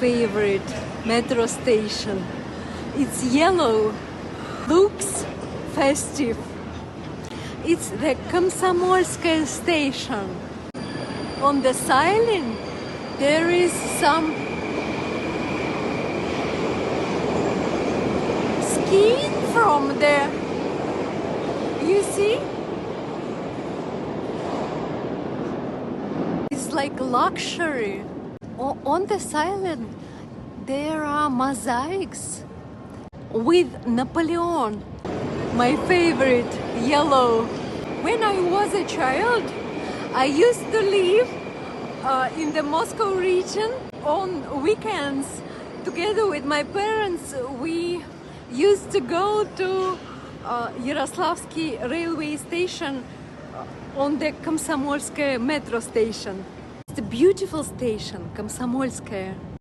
favorite metro station. It's yellow, looks festive. It's the Komsomolskaya station. On the ceiling there is some skin from there. You see? It's like luxury. On the ceiling there are mosaics with Napoleon, my favorite, yellow. When I was a child, I used to live in the Moscow region. On weekends, together with my parents, we used to go to Yaroslavsky railway station on the Komsomolskaya metro station. It's a beautiful station, Komsomolskaya.